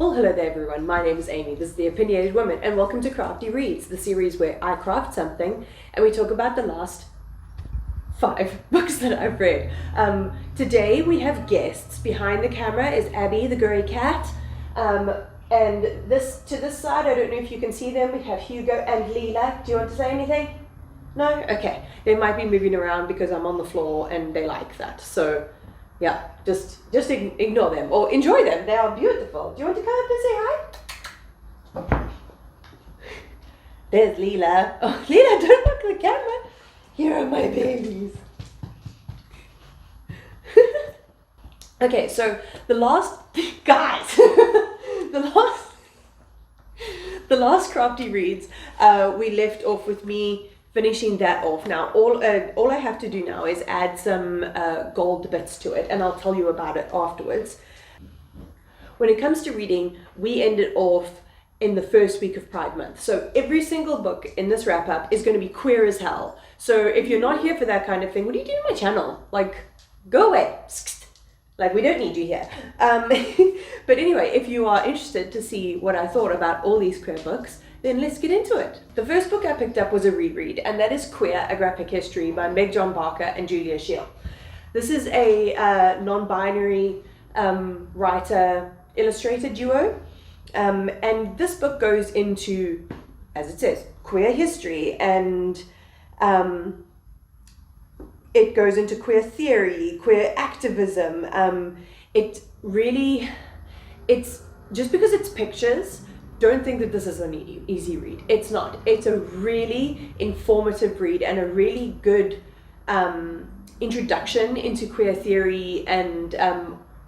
Well, hello there everyone, my name is Amy, this is The Opinionated Woman, and welcome to Crafty Reads, the series where I craft something and we talk about the last 5 books that I've read. Today we have guests. Behind the camera is Abby, the grey cat, and to this side, I don't know if you can see them, we have Hugo and Leela. Do you want to say anything? No? Okay. They might be moving around because I'm on the floor and they like that, so yeah, just ignore them or enjoy them. They are beautiful. Do you want to come up and say hi? There's Leela. Oh, Leela, don't look at the camera. Here are my babies. Okay, so the last guys, the last Crafty Reads, we left off with me finishing that off. Now all I have to do now is add some gold bits to it, and I'll tell you about it afterwards. When it comes to reading, we ended off in the first week of Pride Month, so every single book in this wrap up is going to be queer as hell. So if you're not here for that kind of thing, what are you doing on my channel? Like, go away. Like, we don't need you here. But anyway, if you are interested to see what I thought about all these queer books, then let's get into it. The first book I picked up was a reread, and that is Queer, A Graphic History by Meg John Barker and Julia Shield. This is a non-binary writer-illustrator duo, and this book goes into, as it says, queer history, and it goes into queer theory, queer activism. It's just because it's pictures, don't think that this is an easy read. It's not. It's a really informative read and a really good introduction into queer theory and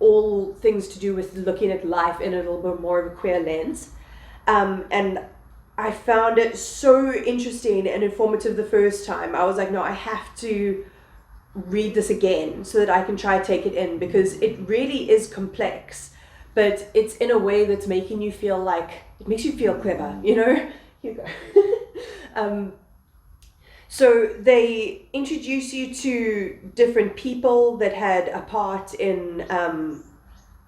all things to do with looking at life in a little bit more of a queer lens. And I found it so interesting and informative the first time. I was like, no, I have to read this again so that I can try to take it in, because it really is complex, but it's in a way that's making you feel like, it makes you feel clever, you know? Here you go. So they introduce you to different people that had a part in,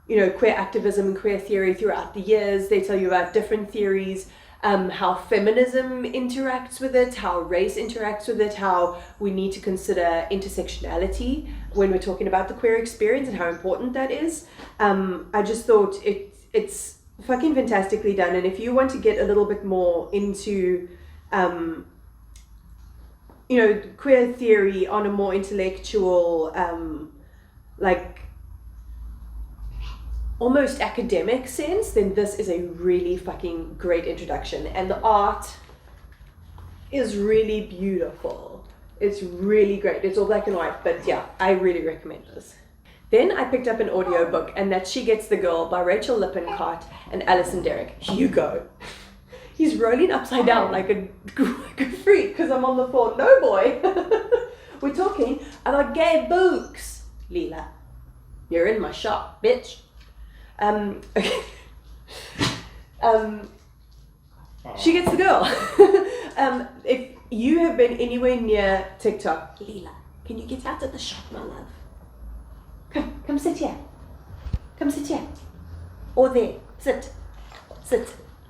queer activism and queer theory throughout the years. They tell you about different theories, how feminism interacts with it, how race interacts with it, how we need to consider intersectionality when we're talking about the queer experience and how important that is. I just thought it's fucking fantastically done. And if you want to get a little bit more into queer theory on a more intellectual, almost academic sense, then this is a really fucking great introduction. And the art is really beautiful. It's really great. It's all black and white, but yeah, I really recommend this. Then I picked up an audiobook, and that's She Gets the Girl by Rachel Lippincott and Alison Derrick. Hugo. He's rolling upside down like a freak because I'm on the floor. No, boy. We're talking about gay books. Leela, you're in my shop, bitch. Okay. She Gets the Girl. If you have been anywhere near TikTok, Leela, can you get out of the shop, my love? Come sit here. Come sit here. Or there. Sit.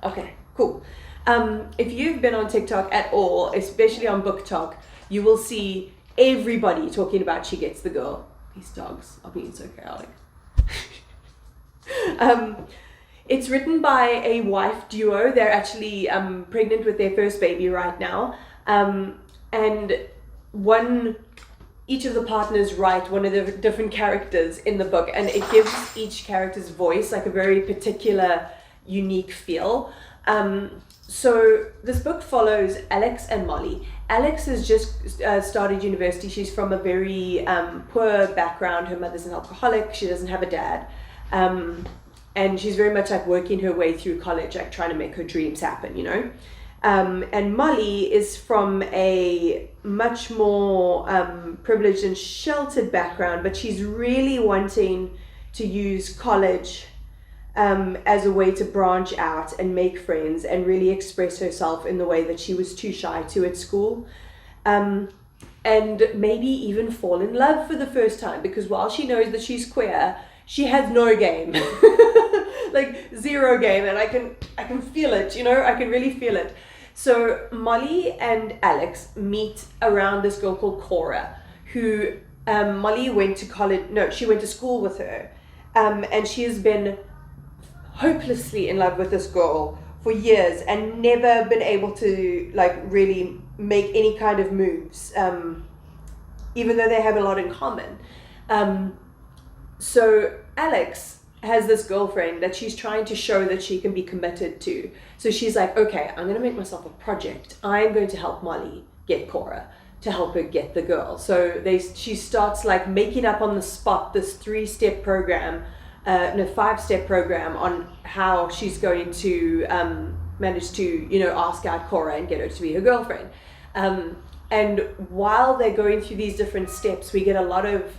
Okay, cool. If you've been on TikTok at all, especially on Book Talk, you will see everybody talking about She Gets the Girl. These dogs are being so chaotic. It's written by a wife duo. They're actually pregnant with their first baby right now, and each of the partners write one of the different characters in the book, and it gives each character's voice like a very particular, unique feel. So this book follows Alex and Molly. Alex has just started university. She's from a very poor background. Her mother's an alcoholic. She doesn't have a dad. And she's very much like working her way through college, like trying to make her dreams happen, you know? And Molly is from a much more privileged and sheltered background, but she's really wanting to use college as a way to branch out and make friends and really express herself in the way that she was too shy to at school. And maybe even fall in love for the first time, because while she knows that she's queer, she has no game. like zero game, and I can feel it, I can really feel it. So Molly and Alex meet around this girl called Cora, who Molly went to college. No, she went to school with her, and she has been hopelessly in love with this girl for years and never been able to like really make any kind of moves, even though they have a lot in common. So Alex has this girlfriend that she's trying to show that she can be committed to. So she's like, okay, I'm going to make myself a project. I'm going to help Molly get Cora, to help her get the girl. So she starts like making up on the spot this 5-step program on how she's going to manage to, ask out Cora and get her to be her girlfriend. And while they're going through these different steps, we get a lot of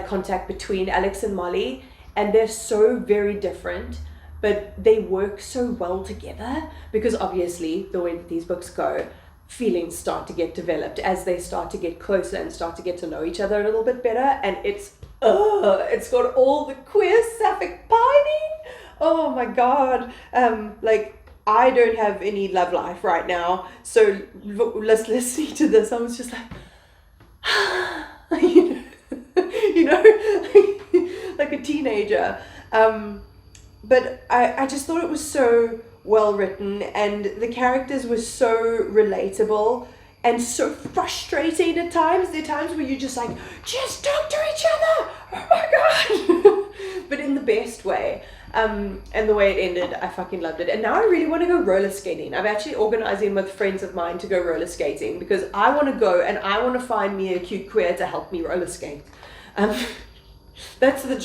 contact between Alex and Molly, and they're so very different, but they work so well together because obviously the way that these books go, feelings start to get developed as they start to get closer and start to get to know each other a little bit better, and it's got all the queer sapphic pining. Oh my god. I don't have any love life right now, so listening to this, I was just like, like a teenager. But I just thought it was so well written, and the characters were so relatable and so frustrating at times. There are times where you're just like, just talk to each other, oh my god. But in the best way. And the way it ended, I fucking loved it. And now I really want to go roller skating. I'm actually organizing with friends of mine to go roller skating because I want to go and I want to find me a cute queer to help me roller skate. That's the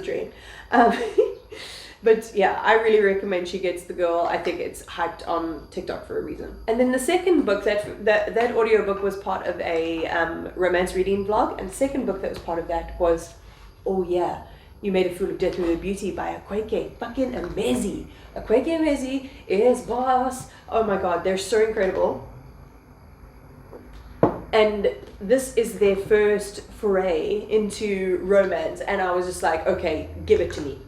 dream. But yeah, I really recommend She Gets the Girl. I think it's hyped on TikTok for a reason. And then the second book, that audiobook was part of a romance reading vlog, and the second book that was part of that was, oh yeah, You Made a Fool of Death with a Beauty by Akweke fucking Emezi. Akweke Emezi is boss. Oh my god, they're so incredible. And this is their first foray into romance, and I was just like, okay, give it to me,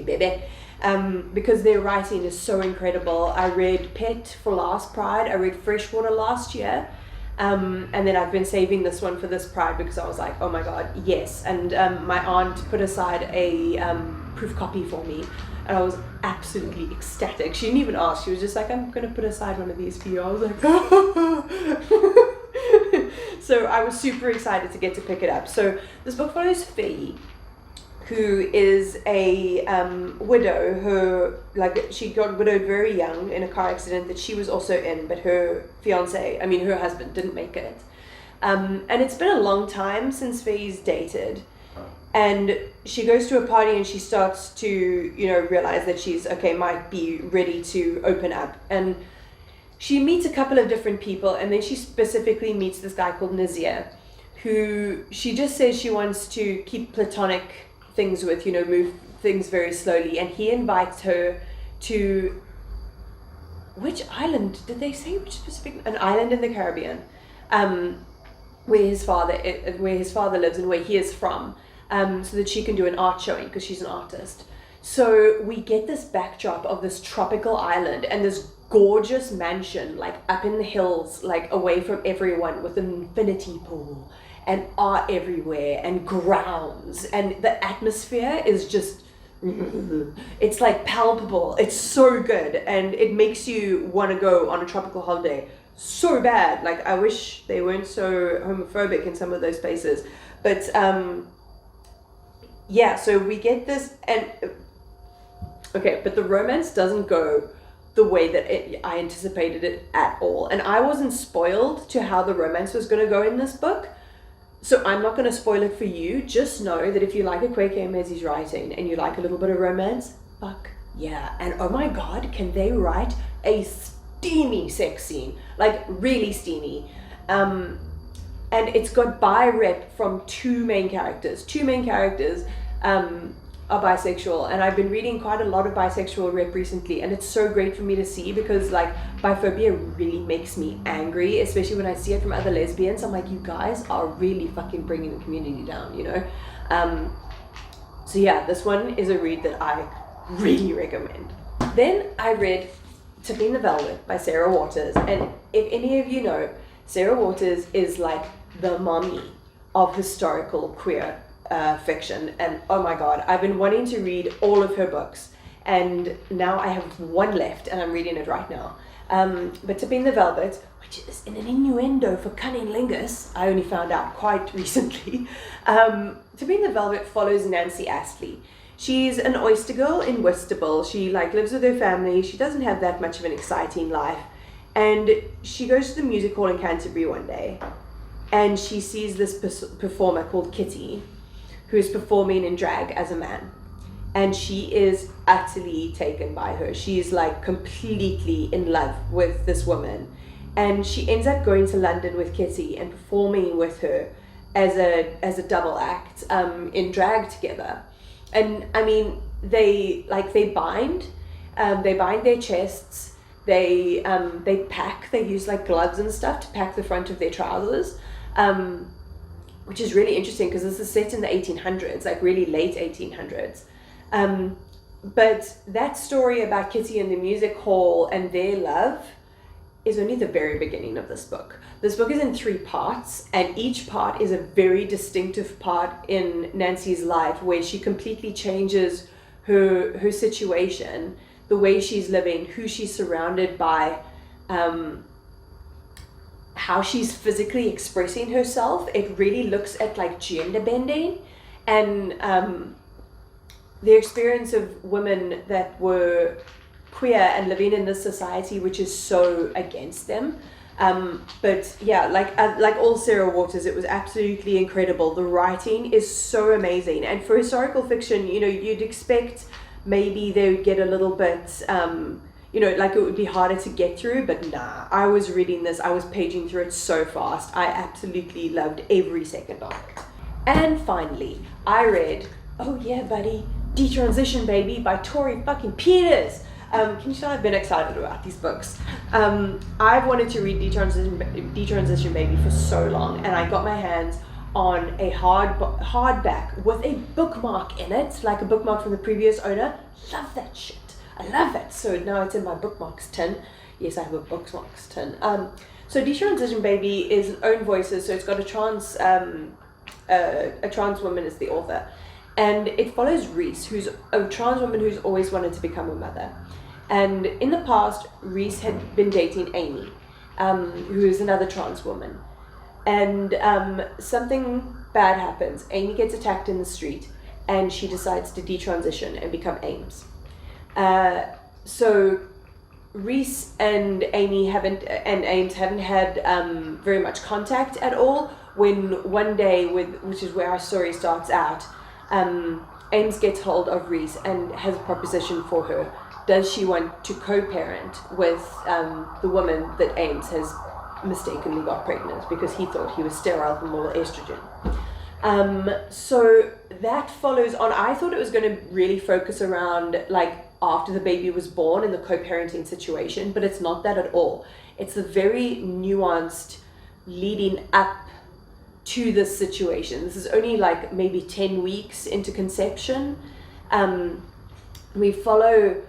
baby. Because their writing is so incredible. I read Pet for last Pride, I read Freshwater last year, and then I've been saving this one for this Pride because I was like, oh my god, yes. And my aunt put aside a proof copy for me, and I was absolutely ecstatic. She didn't even ask, she was just like, I'm going to put aside one of these for you. I was like, so I was super excited to get to pick it up. So this book follows Faye, who is a widow. She got widowed very young in a car accident that she was also in, but her husband didn't make it. And it's been a long time since Faye's dated. And she goes to a party and she starts to, realize that she's, might be ready to open up. And she meets a couple of different people, and then she specifically meets this guy called Nazir, who she just says she wants to keep platonic things with, move things very slowly. And he invites her to, which island? Did they say which specific? An island in the Caribbean, where his father lives and where he is from, so that she can do an art showing because she's an artist. So we get this backdrop of this tropical island and this gorgeous mansion, like up in the hills, like away from everyone, with an infinity pool and art everywhere and grounds, and the atmosphere is just, it's like palpable. It's so good, and it makes you want to go on a tropical holiday so bad. Like, I wish they weren't so homophobic in some of those places, but yeah, so we get this, and okay, but the romance doesn't go the way that I anticipated it at all. And I wasn't spoiled to how the romance was going to go in this book, so I'm not going to spoil it for you. Just know that if you like Akweke Emezi's writing and you like a little bit of romance, fuck yeah. And oh my god, can they write a steamy sex scene, like really steamy. And it's got bi-rep from two main characters are bisexual, and I've been reading quite a lot of bisexual rep recently, and it's so great for me to see, because like biphobia really makes me angry, especially when I see it from other lesbians. I'm like, you guys are really fucking bringing the community down, So yeah, this one is a read that I really recommend. Then I read Tipping the Velvet by Sarah Waters, and if any of you know, Sarah Waters is like the mommy of historical queer fiction, and oh my god, I've been wanting to read all of her books, and now I have one left and I'm reading it right now. But Tipping the Velvet, which is an innuendo for cunnilingus, I only found out quite recently. Tipping the Velvet follows Nancy Astley. She's an oyster girl in Whitstable. She like lives with her family. She doesn't have that much of an exciting life, and she goes to the music hall in Canterbury one day, and she sees this performer called Kitty, who is performing in drag as a man, and she is utterly taken by her. She's like completely in love with this woman, and she ends up going to London with Kitty and performing with her as a double act in drag together. And I mean, they bind their chests, they pack, they use like gloves and stuff to pack the front of their trousers, which is really interesting because this is set in the 1800s, like really late 1800s. But that story about Kitty in the music hall and their love is only the very beginning of this book. This book is in 3 parts, and each part is a very distinctive part in Nancy's life where she completely changes her situation, the way she's living, who she's surrounded by, how she's physically expressing herself. It really looks at like gender bending and the experience of women that were queer and living in this society which is so against them. But yeah, like all Sarah Waters, it was absolutely incredible. The writing is so amazing, and for historical fiction, you know, you'd expect maybe they would get a little bit like it would be harder to get through, but nah, I was reading this, I was paging through it so fast. I absolutely loved every second of it. And finally, I read, oh yeah buddy, Detransition Baby by Tori fucking Peters. Can you tell I've been excited about these books? I've wanted to read Detransition Baby for so long, and I got my hands on a hardback with a bookmark in it, like a bookmark from the previous owner. Love that shit. I love that. So now it's in my bookmarks tin. Yes, I have a bookmarks tin. So Detransition Baby is an own voices, so it's got a trans woman as the author. And it follows Reese, who's a trans woman who's always wanted to become a mother. And in the past, Reese had been dating Amy, who is another trans woman. And something bad happens. Amy gets attacked in the street, and she decides to detransition and become Ames. So Reese and Ames haven't had very much contact at all, when one day, which is where our story starts out, Ames gets hold of Reese and has a proposition for her. Does she want to co-parent with the woman that Ames has mistakenly got pregnant because he thought he was sterile from all the estrogen? So that follows on. I thought it was going to really focus around like after the baby was born and the co-parenting situation, but it's not that at all. It's a very nuanced leading up to this situation. This is only like maybe 10 weeks into conception. We follow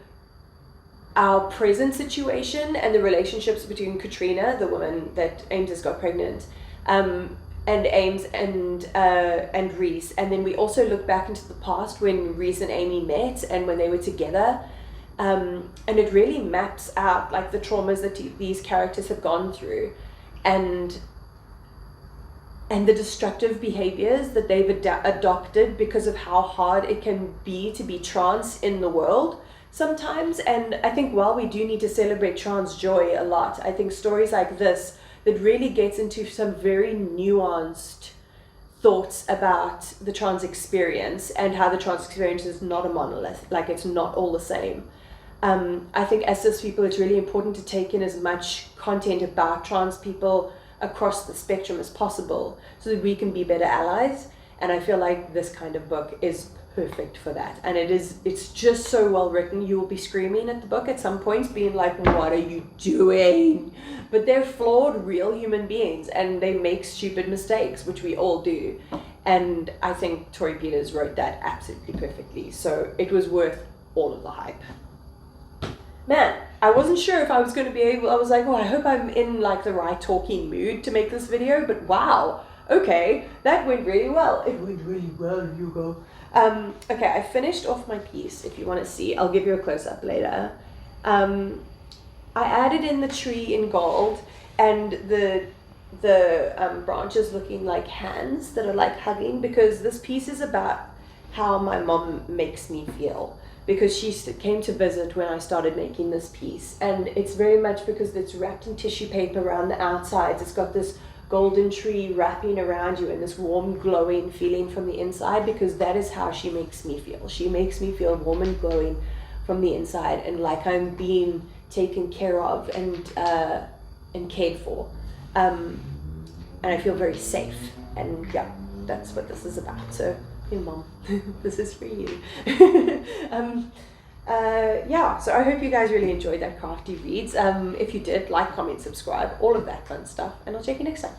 our present situation and the relationships between Katrina, the woman that Ames has got pregnant, and Ames and Reese. And then we also look back into the past when Reese and Amy met and when they were together. And it really maps out like the traumas that these characters have gone through, and the destructive behaviors that they've adopted because of how hard it can be to be trans in the world sometimes. And I think while we do need to celebrate trans joy a lot, I think stories like this that really gets into some very nuanced thoughts about the trans experience and how the trans experience is not a monolith, like it's not all the same. I think as cis people, it's really important to take in as much content about trans people across the spectrum as possible so that we can be better allies. And I feel like this kind of book is perfect for that. And it's just so well written. You will be screaming at the book at some points, being like, what are you doing? But they're flawed, real human beings, and they make stupid mistakes, which we all do. And I think Tori Peters wrote that absolutely perfectly. So it was worth all of the hype. Man, I wasn't sure if I was going to be able, I was like, oh, I hope I'm in like the right talking mood to make this video, but wow, okay, that went really well. It went really well, Hugo. Okay, I finished off my piece. If you want to see, I'll give you a close-up later. I added in the tree in gold and the branches looking like hands that are like hugging, because this piece is about how my mom makes me feel, because she came to visit when I started making this piece, and it's very much because it's wrapped in tissue paper around the outsides. It's got this golden tree wrapping around you and this warm glowing feeling from the inside, because that is how she makes me feel. She makes me feel warm and glowing from the inside, and like I'm being taken care of and cared for, and I feel very safe. And yeah, that's what this is about. So, hey mom, this is for you. Yeah, so I hope you guys really enjoyed that crafty reads. If you did, like, comment, subscribe, all of that fun stuff, and I'll check you next time.